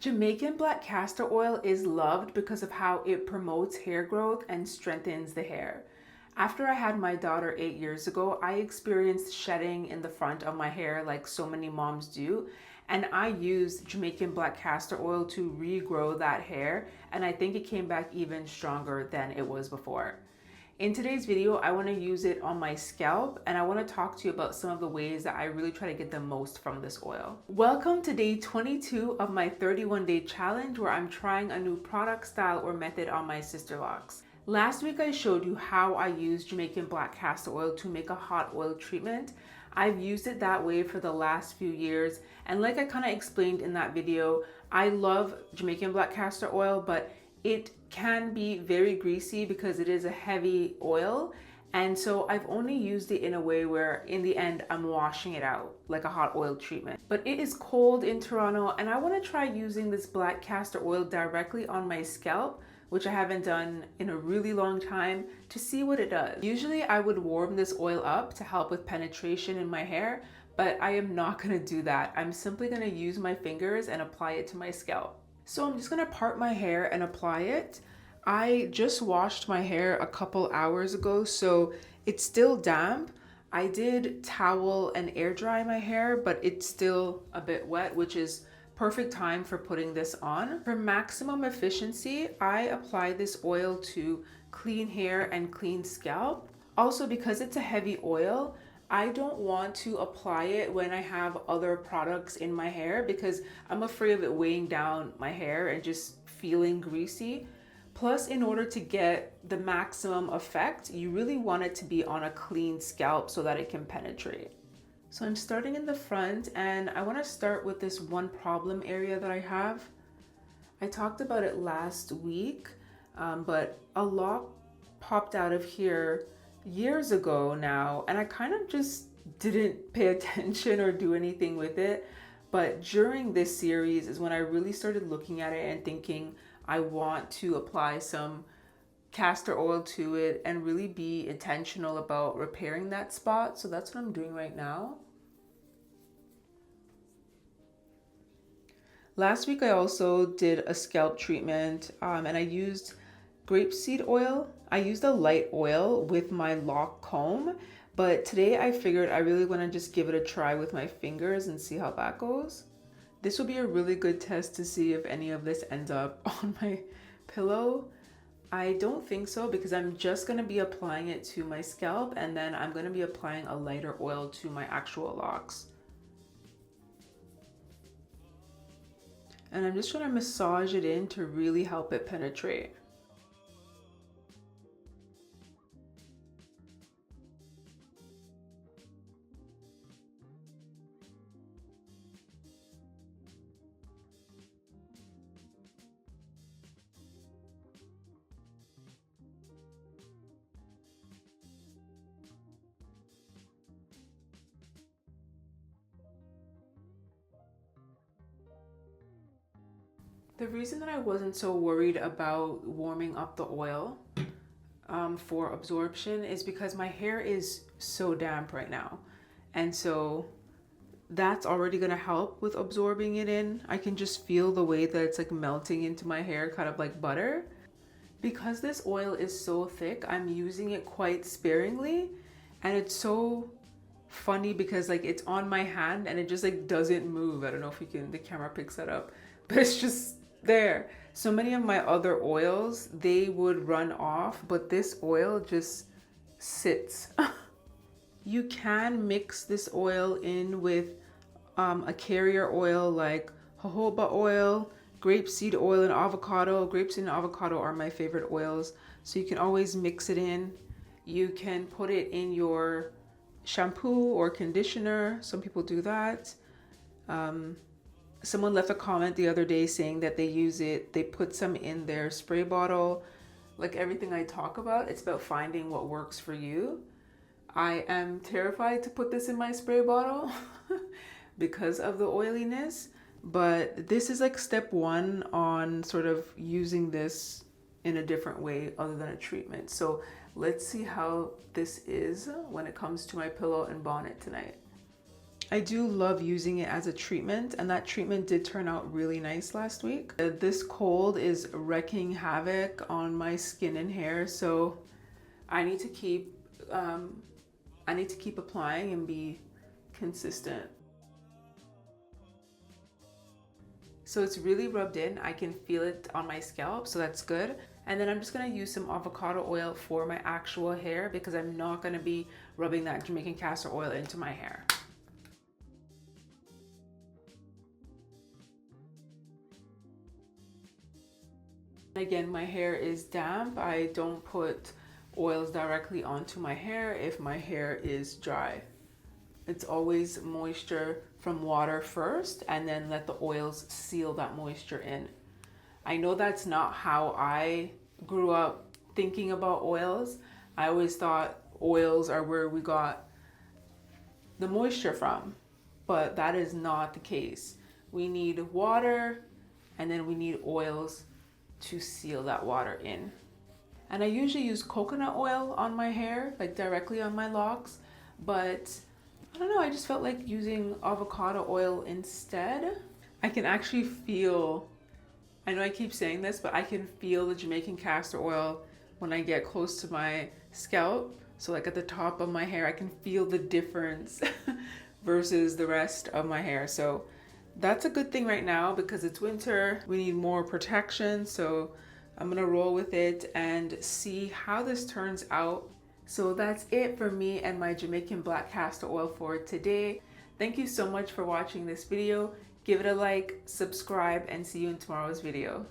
Jamaican black castor oil is loved because of how it promotes hair growth and strengthens the hair. After I had my daughter 8 years ago, I experienced shedding in the front of my hair like so many moms do. And I used Jamaican black castor oil to regrow that hair. And I think it came back even stronger than it was before. In today's video, I want to use it on my scalp and I want to talk to you about some of the ways that I really try to get the most from this oil. Welcome to day 22 of my 31-day challenge where I'm trying a new product, style, or method on my sister locks. Last week, I showed you how I use Jamaican black castor oil to make a hot oil treatment. I've used it that way for the last few years. And like I kind of explained in that video, I love Jamaican black castor oil, but it can be very greasy because it is a heavy oil. And so I've only used it in a way where in the end I'm washing it out like a hot oil treatment. But it is cold in Toronto and I want to try using this black castor oil directly on my scalp, which I haven't done in a really long time, to see what it does. Usually I would warm this oil up to help with penetration in my hair, but I am not going to do that. I'm simply going to use my fingers and apply it to my scalp. So I'm just gonna part my hair and apply it. I just washed my hair a couple hours ago, so it's still damp. I did towel and air dry my hair, but it's still a bit wet, which is perfect time for putting this on. For maximum efficiency, I apply this oil to clean hair and clean scalp. Also, because it's a heavy oil, I don't want to apply it when I have other products in my hair because I'm afraid of it weighing down my hair and just feeling greasy. Plus, in order to get the maximum effect, you really want it to be on a clean scalp so that it can penetrate. So I'm starting in the front and I want to start with this one problem area that I have. I talked about it last week, but a lock popped out of here years ago now, and I kind of just didn't pay attention or do anything with it. But during this series is when I really started looking at it and thinking I want to apply some castor oil to it and really be intentional about repairing that spot. So that's what I'm doing right now. Last week I also did a scalp treatment and I used grapeseed oil. I used a light oil with my lock comb, but today I figured I really want to just give it a try with my fingers and see how that goes. This will be a really good test to see if any of this ends up on my pillow. I don't think so because I'm just going to be applying it to my scalp and then I'm going to be applying a lighter oil to my actual locks. And I'm just trying to massage it in to really help it penetrate. The reason that I wasn't so worried about warming up the oil for absorption is because my hair is so damp right now. And so that's already gonna help with absorbing it in. I can just feel the way that it's like melting into my hair, kind of like butter. Because this oil is so thick, I'm using it quite sparingly. And it's so funny because like it's on my hand and it just like doesn't move. I don't know if you can, the camera picks that up, but it's just there. So many of my other oils, they would run off, but this oil just sits. You can mix this oil in with a carrier oil like jojoba oil, grapeseed oil, and avocado. Grapeseed and avocado are my favorite oils. So you can always mix it in. You can put it in your shampoo or conditioner. Some people do that. Someone left a comment the other day saying that they use it, they put some in their spray bottle. Like everything I talk about, it's about finding what works for you. I am terrified to put this in my spray bottle because of the oiliness, but this is like step one on sort of using this in a different way other than a treatment. So let's see how this is when it comes to my pillow and bonnet tonight. I do love using it as a treatment, and that treatment did turn out really nice last week. This cold is wreaking havoc on my skin and hair, so I need to keep applying and be consistent. So it's really rubbed in. I can feel it on my scalp, so that's good. And then I'm just gonna use some avocado oil for my actual hair because I'm not gonna be rubbing that Jamaican castor oil into my hair. Again, my hair is damp. I don't put oils directly onto my hair if my hair is dry. It's always moisture from water first and then let the oils seal that moisture in. I know that's not how I grew up thinking about oils. I always thought oils are where we got the moisture from, but that is not the case. We need water and then we need oils to seal that water in. And I usually use coconut oil on my hair, like directly on my locks, but I don't know, I just felt like using avocado oil instead. I can actually feel, I know I keep saying this, but I can feel the Jamaican castor oil when I get close to my scalp. So like at the top of my hair, I can feel the difference versus the rest of my hair. So that's a good thing right now because it's winter. We need more protection. So I'm gonna roll with it and see how this turns out. So that's it for me and my Jamaican black castor oil for today. Thank you so much for watching this video. Give it a like, subscribe, and see you in tomorrow's video.